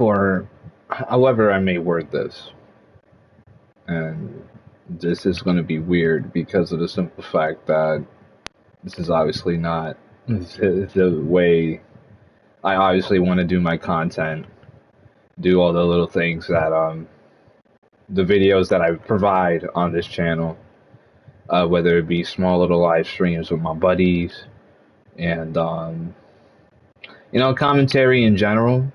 for however I may word this, and this is going to be weird because of the simple fact that this is obviously not the way I obviously want to do my content, do all the little things that the videos that I provide on this channel, whether it be small little live streams with my buddies and commentary in general.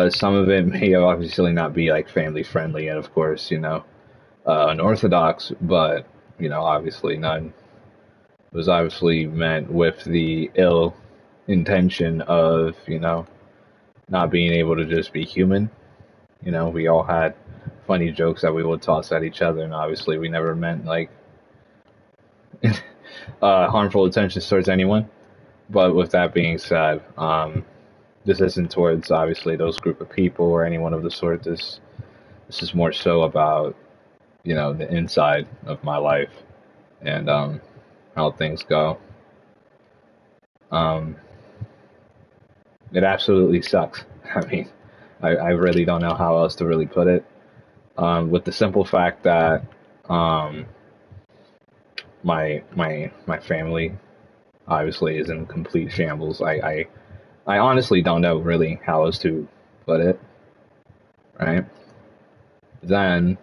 Some of it may obviously not be like family friendly, and of course, unorthodox, but obviously none was obviously meant with the ill intention of not being able to just be human. We all had funny jokes that we would toss at each other, and obviously we never meant like harmful intentions towards anyone. But with that being said, this isn't towards obviously those group of people or anyone of the sort. This is more so about the inside of my life and how things go. It absolutely sucks. I mean, I really don't know how else to really put it. With the simple fact that my family obviously is in complete shambles. I honestly don't know really how else to put it. Right. Then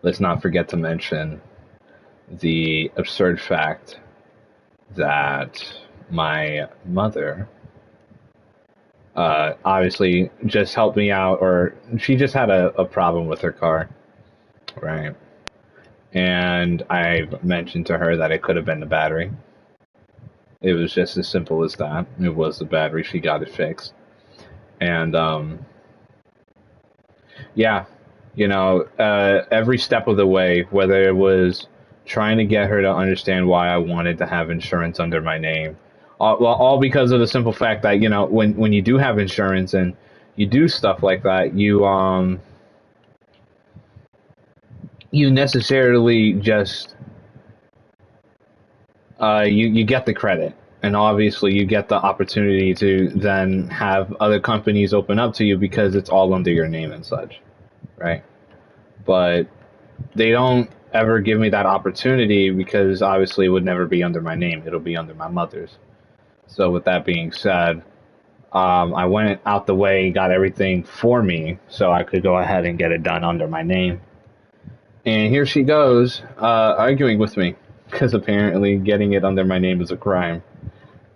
let's not forget to mention the absurd fact that my mother obviously just helped me out, or she just had a problem with her car, right? And I've mentioned to her that it could have been the battery. It was just as simple as that. It was the battery. She got it fixed. And yeah, every step of the way, whether it was trying to get her to understand why I wanted to have insurance under my name, all because of the simple fact that when you do have insurance and you do stuff like that, you necessarily just you get the credit, and obviously you get the opportunity to then have other companies open up to you because it's all under your name and such, right? But they don't ever give me that opportunity because obviously it would never be under my name. It'll be under my mother's. So with that being said, I went out the way, got everything for me so I could go ahead and get it done under my name. And here she goes, arguing with me because apparently getting it under my name is a crime.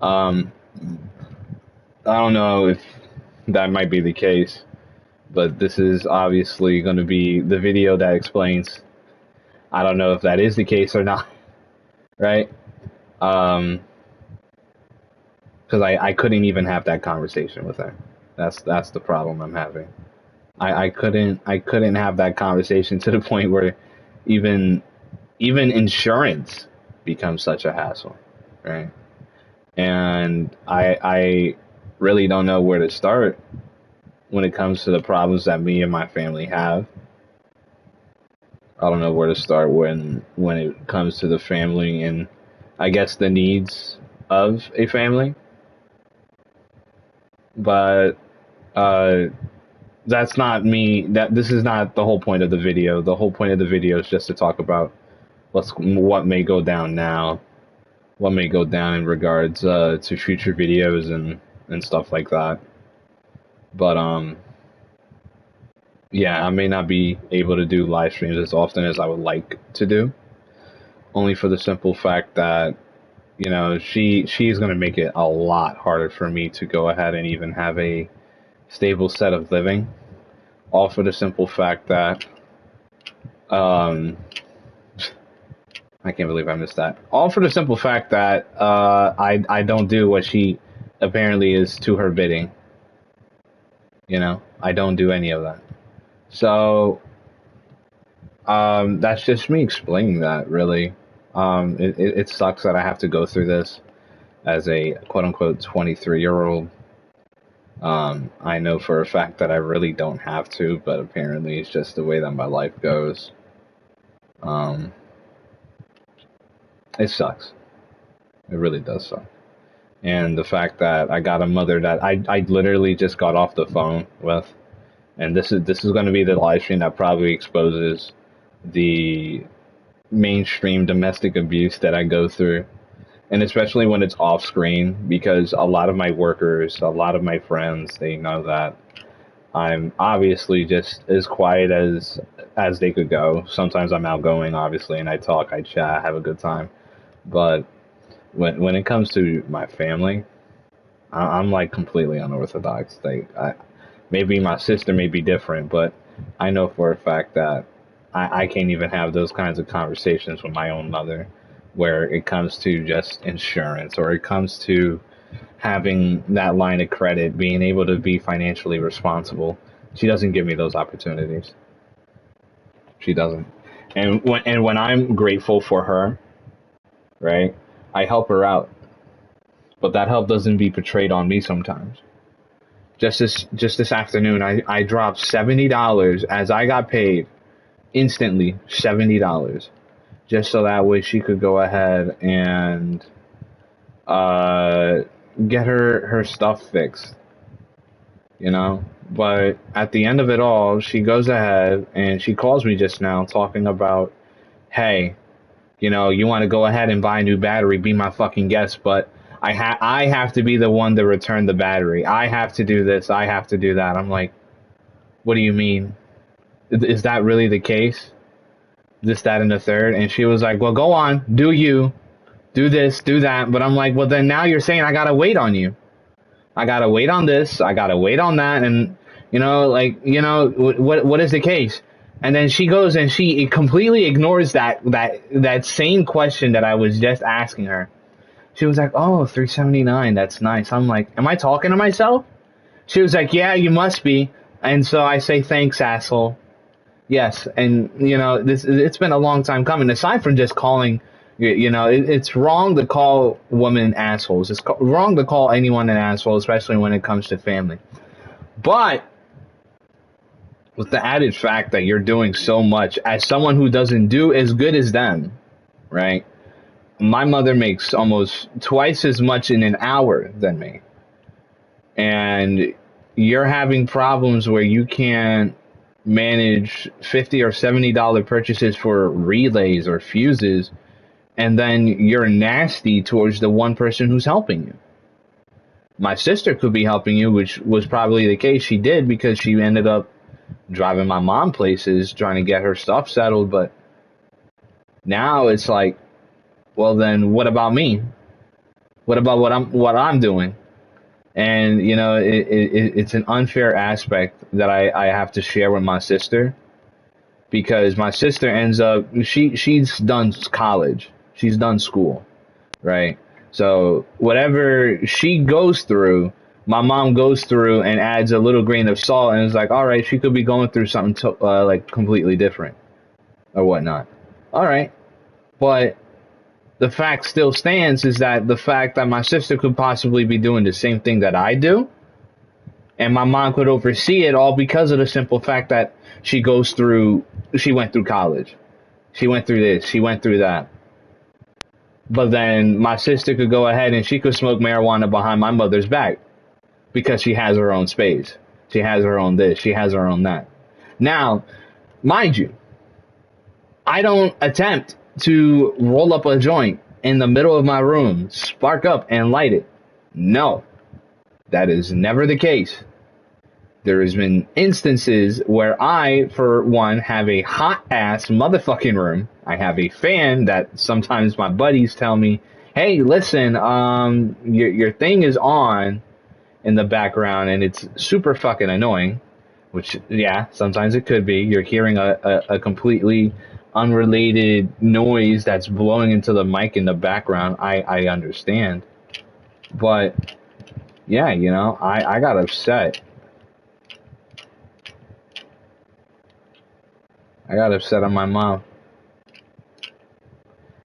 I don't know if that might be the case, but this is obviously going to be the video that explains. I don't know if that is the case or not, right? Because I couldn't even have that conversation with her. That's the problem I'm having. I couldn't have that conversation to the point where even insurance becomes such a hassle, right? And I really don't know where to start when it comes to the problems that me and my family have. I don't know where to start when it comes to the family and I guess the needs of a family. But that's not me. This is not the whole point of the video. The whole point of the video is just to talk about what may go down now, what may go down in regards to future videos and stuff like that. But yeah, I may not be able to do live streams as often as I would like to do, only for the simple fact that she's going to make it a lot harder for me to go ahead and even have a stable set of living, all for the simple fact that I can't believe I missed that. All for the simple fact that I don't do what she apparently is to her bidding. I don't do any of that. So that's just me explaining that, really. It sucks that I have to go through this as a quote-unquote 23-year-old. I know for a fact that I really don't have to, but apparently it's just the way that my life goes. It sucks. It really does suck. And the fact that I got a mother that I literally just got off the phone with, and this is going to be the live stream that probably exposes the mainstream domestic abuse that I go through, and especially when it's off screen, because a lot of my workers, a lot of my friends, they know that I'm obviously just as quiet as they could go. Sometimes I'm outgoing, obviously, and I talk, I chat, have a good time. But when it comes to my family, I'm like completely unorthodox. Maybe my sister may be different, but I know for a fact that I can't even have those kinds of conversations with my own mother, where it comes to just insurance or it comes to having that line of credit, being able to be financially responsible. She doesn't give me those opportunities. She doesn't. And when I'm grateful for her, right, I help her out, but that help doesn't be portrayed on me sometimes. Just this afternoon, I dropped $70 as I got paid instantly. $70 just so that way she could go ahead and uh, get her stuff fixed, you know. But at the end of it all, she goes ahead and she calls me just now talking about, hey, you want to go ahead and buy a new battery, be my fucking guest, but I have to be the one to return the battery. I have to do this. I have to do that. I'm like, what do you mean? Is that really the case? This, that, and the third. And she was like, well, go on, do you, do this, do that. But I'm like, well, then now you're saying I gotta wait on you. I gotta wait on this. I gotta wait on that. And what is the case? And then she goes and she completely ignores that same question that I was just asking her. She was like, oh, 379, that's nice. I'm like, am I talking to myself? She was like, yeah, you must be. And so I say, thanks, asshole. Yes, and it's been a long time coming. Aside from just calling, it's wrong to call women assholes. It's wrong to call anyone an asshole, especially when it comes to family. But with the added fact that you're doing so much as someone who doesn't do as good as them, right? My mother makes almost twice as much in an hour than me. And you're having problems where you can't manage $50 or $70 purchases for relays or fuses, and then you're nasty towards the one person who's helping you. My sister could be helping you, which was probably the case. She did, because she ended up driving my mom places trying to get her stuff settled. But now it's like, well, then what about me? What about what I'm doing? And it's an unfair aspect that I have to share with my sister, because my sister ends up, she's done college, she's done school, right? So whatever she goes through, my mom goes through and adds a little grain of salt, and it's like, all right, she could be going through something like completely different or whatnot. All right, but the fact still stands is that the fact that my sister could possibly be doing the same thing that I do, and my mom could oversee it all because of the simple fact that she went through college. She went through this, she went through that. But then my sister could go ahead and she could smoke marijuana behind my mother's back because she has her own space. She has her own this, she has her own that. Now, mind you, I don't attempt to roll up a joint in the middle of my room, spark up and light it. No, that is never the case. There has been instances where I, for one, have a hot ass motherfucking room. I have a fan that sometimes my buddies tell me, hey, listen, your thing is on in the background and it's super fucking annoying. Which, yeah, sometimes it could be. You're hearing a completely unrelated noise that's blowing into the mic in the background. I understand. But, yeah, I got upset. I got upset on my mom.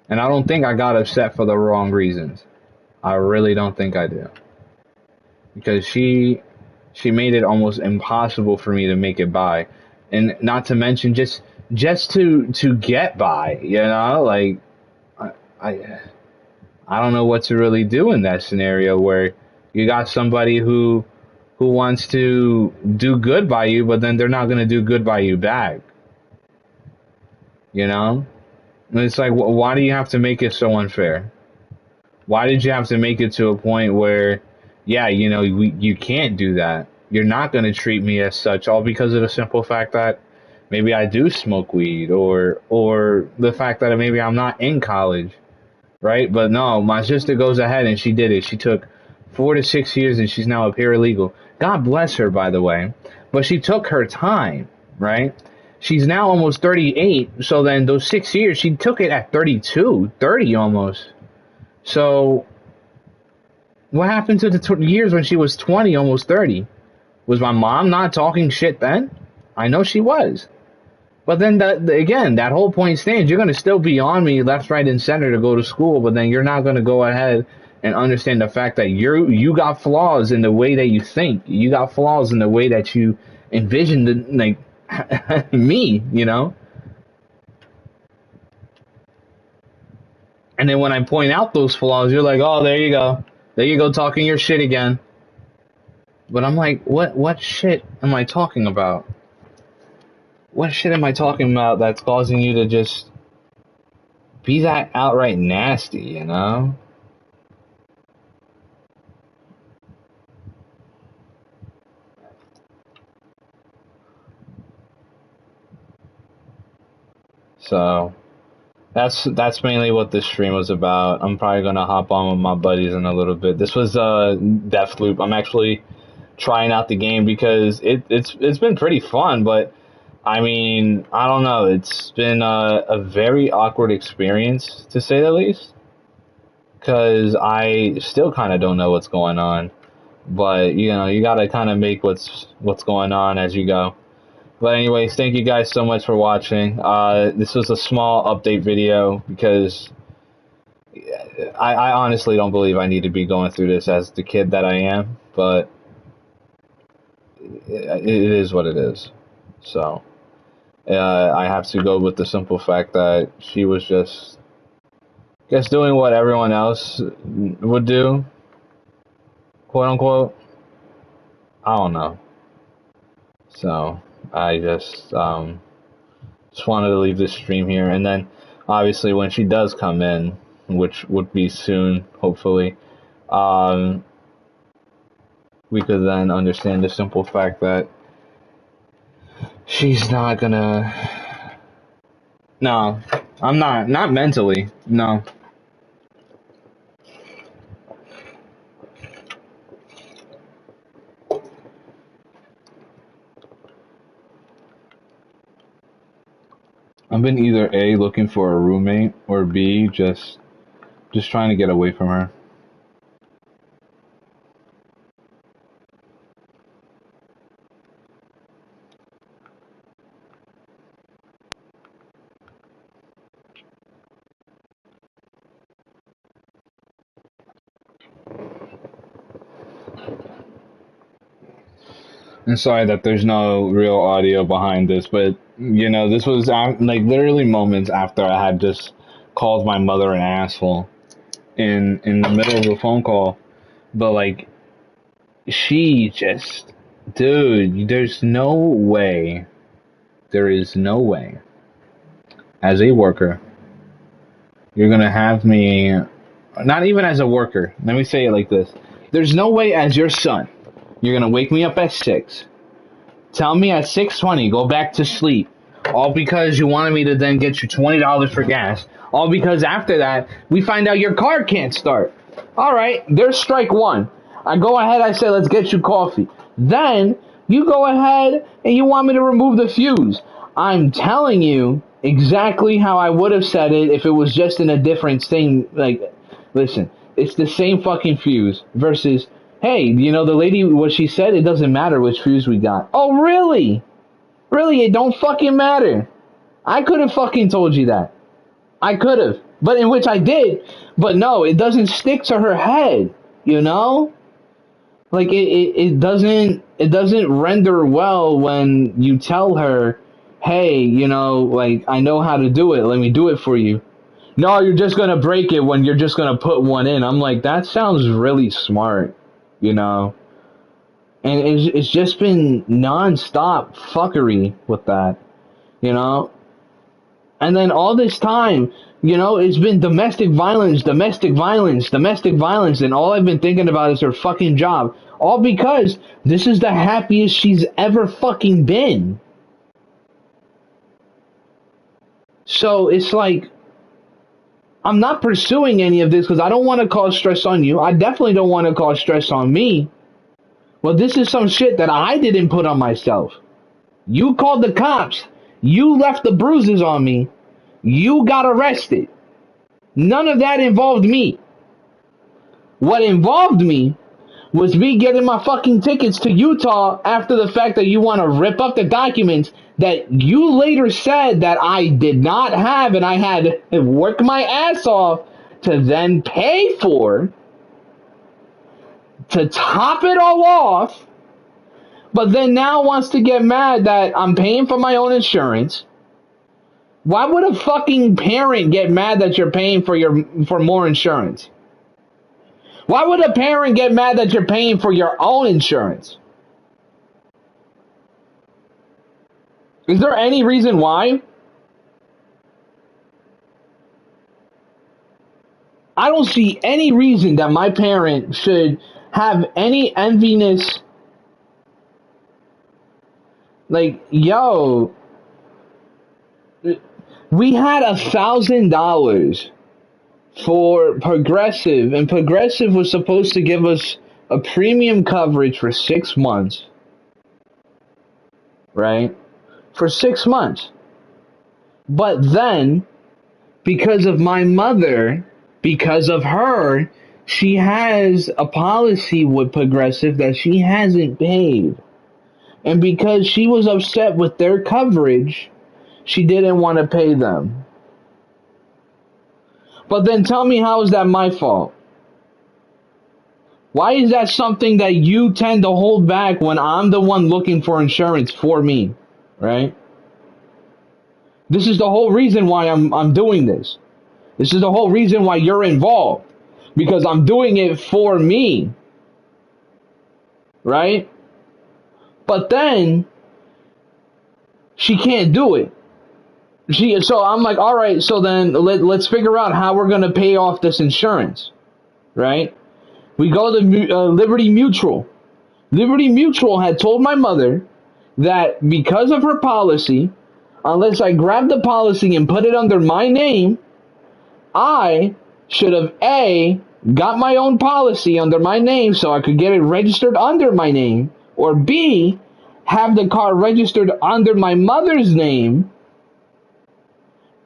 And I don't think I got upset for the wrong reasons. I really don't think I do. Because she made it almost impossible for me to make it by. And not to mention just to get by, like I I don't know what to really do in that scenario where you got somebody who wants to do good by you, but then they're not going to do good by you back. You know? And it's like, why do you have to make it so unfair? Why did you have to make it to a point where, yeah, you can't do that. You're not going to treat me as such, all because of the simple fact that maybe I do smoke weed, or the fact that maybe I'm not in college, right? But no, my sister goes ahead and she did it. She took 4 to 6 years and she's now a paralegal. God bless her, by the way. But she took her time, right? She's now almost 38. So then those 6 years, she took it at 32, 30 almost. So what happened to the years when she was 20, almost 30? Was my mom not talking shit then? I know she was. But then, again, that whole point stands. You're going to still be on me left, right, and center to go to school, but then you're not going to go ahead and understand the fact that you got flaws in the way that you think. You got flaws in the way that you envision me, And then when I point out those flaws, you're like, oh, there you go. There you go, talking your shit again. But I'm like, what shit am I talking about? What shit am I talking about that's causing you to just be that outright nasty, So that's mainly what this stream was about. I'm probably gonna hop on with my buddies in a little bit. This was Deathloop. I'm actually trying out the game because it's been pretty fun, but I mean, I don't know. It's been a very awkward experience, to say the least, because I still kind of don't know what's going on. But, you got to kind of make what's going on as you go. But anyways, thank you guys so much for watching. This was a small update video because I honestly don't believe I need to be going through this as the kid that I am. But it is what it is. So I have to go with the simple fact that she was just doing what everyone else would do, quote unquote. I don't know. So I just wanted to leave this stream here, and then obviously when she does come in, which would be soon, hopefully, we could then understand the simple fact that she's not gonna. No, I'm not mentally. No. I've been either A, looking for a roommate, or B, just trying to get away from her. I'm sorry that there's no real audio behind this, but this was like literally moments after I had just called my mother an asshole in the middle of a phone call. But like, she just, dude, there's no way, there is no way, as a worker, you're gonna have me, not even as a worker. Let me say it like this: there's no way, as your son, you're gonna wake me up at 6. Tell me at 6:20, go back to sleep. All because you wanted me to then get you $20 for gas. All because after that, we find out your car can't start. All right, there's strike one. I go ahead, I say, let's get you coffee. Then, you go ahead and you want me to remove the fuse. I'm telling you exactly how I would have said it if it was just in a different thing. Like, listen, it's the same fucking fuse versus, hey, the lady, what she said, it doesn't matter which fuse we got. Oh, really? Really, it don't fucking matter. I could have fucking told you that. I could have. But in which I did. But no, it doesn't stick to her head, Like, it doesn't render well when you tell her, hey, like, I know how to do it. Let me do it for you. no, you're just gonna break it when you're just gonna put one in. I'm like, that sounds really smart, you know. And it's just been nonstop fuckery with that, you know. And then all this time, you know, it's been domestic violence, domestic violence, domestic violence, and all I've been thinking about is her fucking job. All because this is the happiest she's ever fucking been. So it's like, I'm not pursuing any of this because I don't want to cause stress on you. I definitely don't want to cause stress on me. Well, this is some shit that I didn't put on myself. You called the cops. You left the bruises on me. You got arrested. None of that involved me. What involved me was me getting my fucking tickets to Utah after the fact that you want to rip up the documents that you later said that I did not have and I had to work my ass off to then pay for, to top it all off, but then now wants to get mad that I'm paying for my own insurance. Why would a fucking parent get mad that you're paying for more insurance? Why would a parent get mad that you're paying for your own insurance? Is there any reason why? I don't see any reason that my parent should have any enviness. Like, yo, we had $1,000 for Progressive, and Progressive was supposed to give us a premium coverage for 6 months, right? For 6 months. But then, because of my mother, because of her, she has a policy with Progressive that she hasn't paid. And because she was upset with their coverage, she didn't want to pay them. But then tell me, how is that my fault? Why is that something that you tend to hold back when I'm the one looking for insurance for me, right? This is the whole reason why I'm doing this. This is the whole reason why you're involved. Because I'm doing it for me. Right? But then she can't do it. So I'm like, all right, so then let's figure out how we're going to pay off this insurance. Right? We go to Liberty Mutual. Liberty Mutual had told my mother that because of her policy, unless I grab the policy and put it under my name, I should have A, got my own policy under my name so I could get it registered under my name, or B, have the car registered under my mother's name,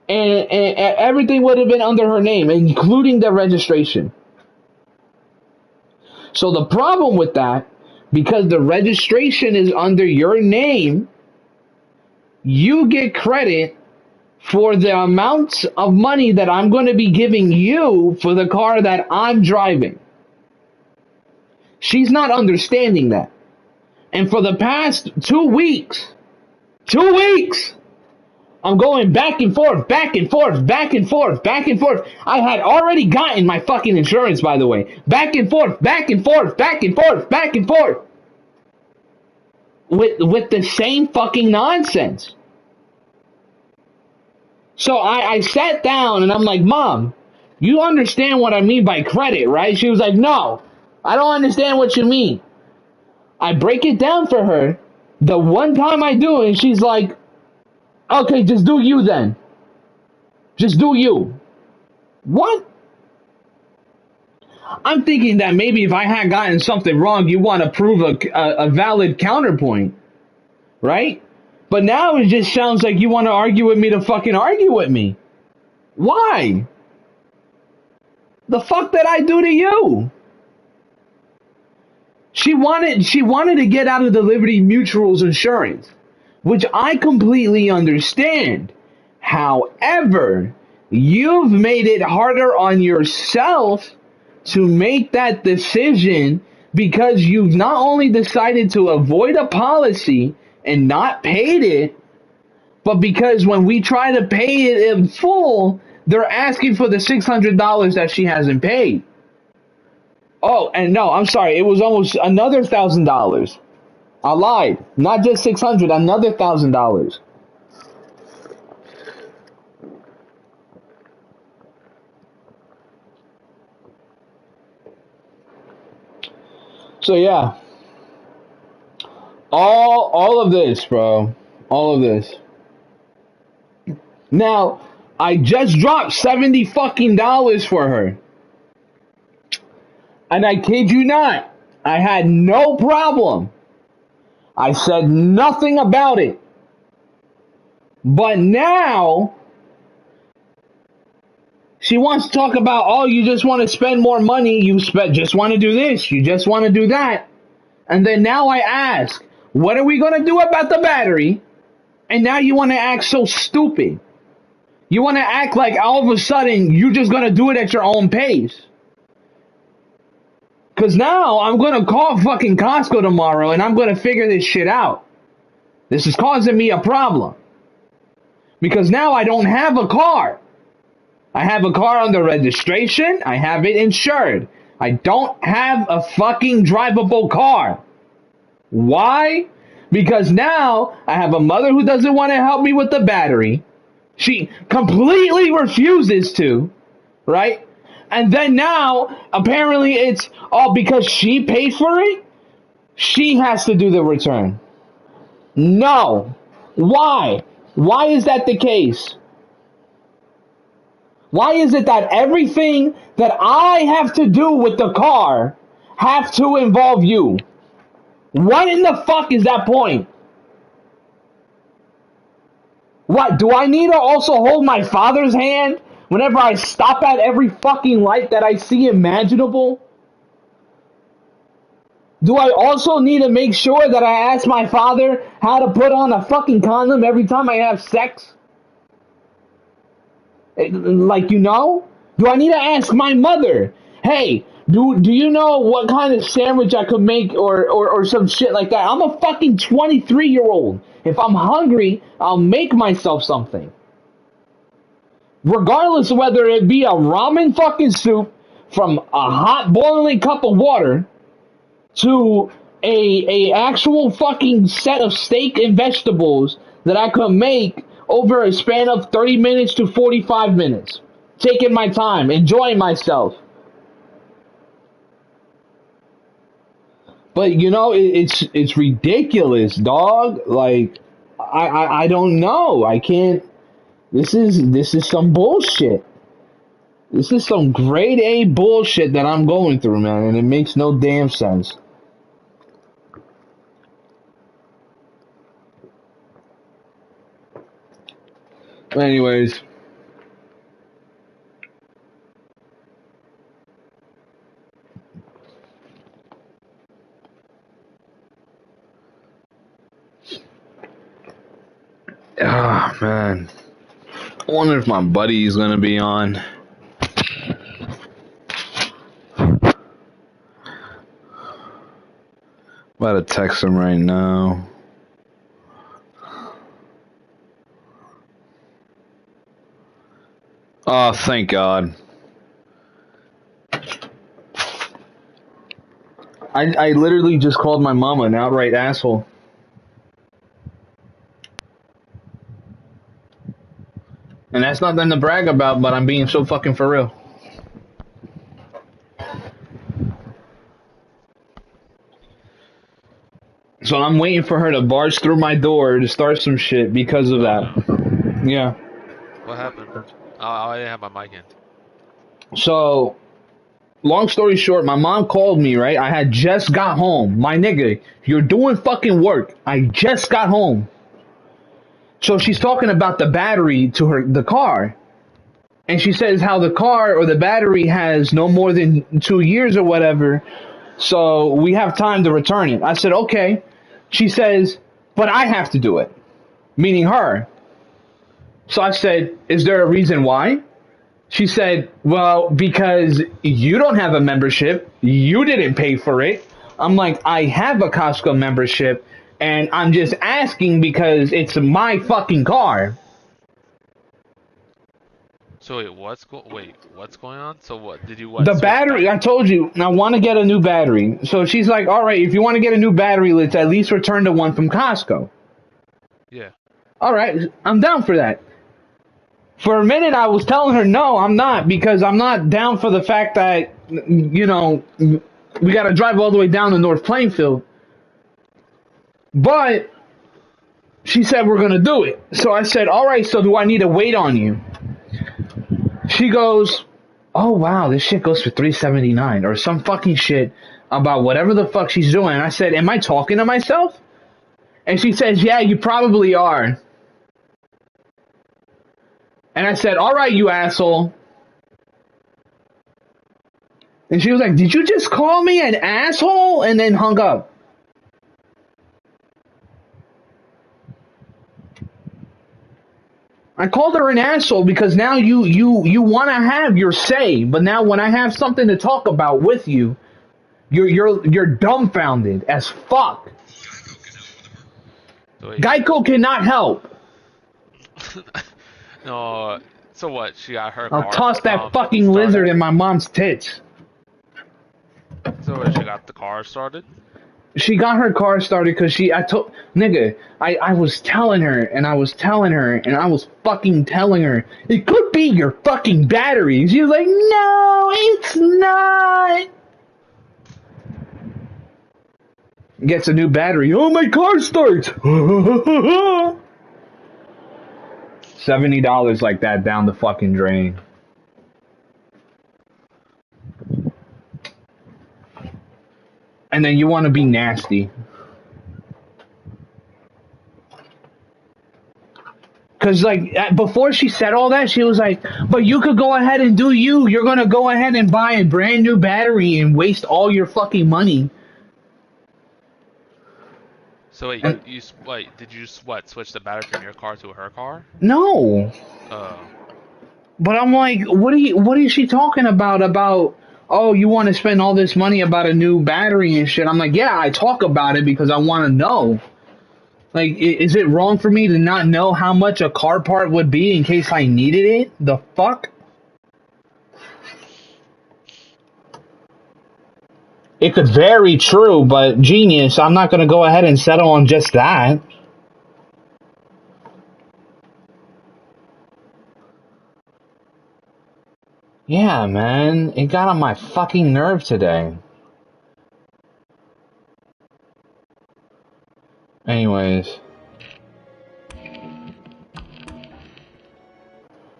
and everything would have been under her name, including the registration. So the problem with that, because the registration is under your name, you get credit for the amounts of money that I'm going to be giving you for the car that I'm driving. She's not understanding that. And for the past 2 weeks, I'm going back and forth, back and forth, back and forth, back and forth. I had already gotten my fucking insurance, by the way. Back and forth, back and forth, back and forth, back and forth. With the same fucking nonsense. So I sat down and I'm like, Mom, you understand what I mean by credit, right? She was like, no, I don't understand what you mean. I break it down for her. The one time I do it, and she's like, okay, just do you then. Just do you. What? I'm thinking that maybe if I had gotten something wrong, you want to prove a valid counterpoint, right? But now it just sounds like you want to argue with me to fucking argue with me. Why? The fuck did I do to you? She wanted to get out of the Liberty Mutual's insurance, which I completely understand. However, you've made it harder on yourself to make that decision because you've not only decided to avoid a policy and not paid it, but because when we try to pay it in full, They're asking for the $600 that she hasn't paid. Oh, and no, I'm sorry. It was almost another $1,000. I lied. Not just 600, another $1,000. So yeah, all of this, bro, all of this. Now, I just dropped $70 fucking dollars for her, and I kid you not, I had no problem. I said nothing about it. But now she wants to talk about, oh, you just want to spend more money, just want to do this, you just want to do that. And then now I ask, what are we going to do about the battery? And now you want to act so stupid. You want to act like all of a sudden you're just going to do it at your own pace. Because now I'm going to call fucking Costco tomorrow and I'm going to figure this shit out. This is causing me a problem. Because now I don't have a car. I have a car under registration. I have it insured. I don't have a fucking drivable car. Why? Because now I have a mother who doesn't want to help me with the battery. She completely refuses to, right? And then now, apparently it's all because she paid for it, she has to do the return. No. Why? Why is that the case? Why is it that everything that I have to do with the car have to involve you? What in the fuck is that point? What, do I need to also hold my father's hand whenever I stop at every fucking light that I see imaginable? Do I also need to make sure that I ask my father how to put on a fucking condom every time I have sex? Like, you know? Do I need to ask my mother, hey, do you know what kind of sandwich I could make or some shit like that? I'm a fucking 23-year-old. If I'm hungry, I'll make myself something. Regardless of whether it be a ramen fucking soup from a hot boiling cup of water to a actual fucking set of steak and vegetables that I could make over a span of 30 minutes to 45 minutes. Taking my time, enjoying myself. But you know, it's ridiculous, dog. Like, I don't know. I can't. This is some bullshit. This is some grade A bullshit that I'm going through, man, and it makes no damn sense. Anyways. Ah, man. I wonder if my buddy's gonna be on. About to text him right now. Oh, thank God. I literally just called my mama an outright asshole. And that's nothing to brag about, but I'm being so fucking for real. So I'm waiting for her to barge through my door to start some shit because of that. Yeah. What happened? Oh, I didn't have my mic in. So, long story short, my mom called me, right? I had just got home. My nigga, you're doing fucking work. I just got home. So she's talking about the battery to the car. And she says how the car or the battery has no more than 2 years or whatever. So we have time to return it. I said, okay. She says, but I have to do it. Meaning her. So I said, is there a reason why? She said, well, because you don't have a membership. You didn't pay for it. I'm like, I have a Costco membership. And I'm just asking because it's my fucking car. So wait, what's going on? So what did you The switch back? battery, I told you, I want to get a new battery. So she's like, all right, if you want to get a new battery, let's at least return the one from Costco. Yeah. All right, I'm down for that. For a minute, I was telling her, no, I'm not, because I'm not down for the fact that, we got to drive all the way down to North Plainfield. But she said we're going to do it. So I said, all right, so do I need to wait on you? She goes, oh, wow, this shit goes for $3.79 or some fucking shit about whatever the fuck she's doing. And I said, am I talking to myself? And she says, yeah, you probably are. And I said, all right, you asshole. And she was like, did you just call me an asshole? And then hung up. I called her an asshole because now you want to have your say, but now when I have something to talk about with you, you're dumbfounded as fuck. So wait. Geico cannot help. No. So what? She got her I'll car toss that fucking started. lizard in my mom's tits. So she got the car started. She got her car started because I was telling her, and I was telling her, and I was fucking telling her, it could be your fucking battery. She was like, no, it's not. Gets a new battery. Oh, my car starts. $70 like that down the fucking drain. And then you want to be nasty. Because, like, before she said all that, she was like, but you could go ahead and do you. You're going to go ahead and buy a brand new battery and waste all your fucking money. So wait, And did you switch the battery from your car to her car? no. Oh. But I'm like, what is she talking about? About, oh, you want to spend all this money about a new battery and shit. I'm like, yeah, I talk about it because I want to know. Like, is it wrong for me to not know how much a car part would be in case I needed it? The fuck? It could very true, but genius, I'm not going to go ahead and settle on just that. Yeah, man, it got on my fucking nerve today. Anyways.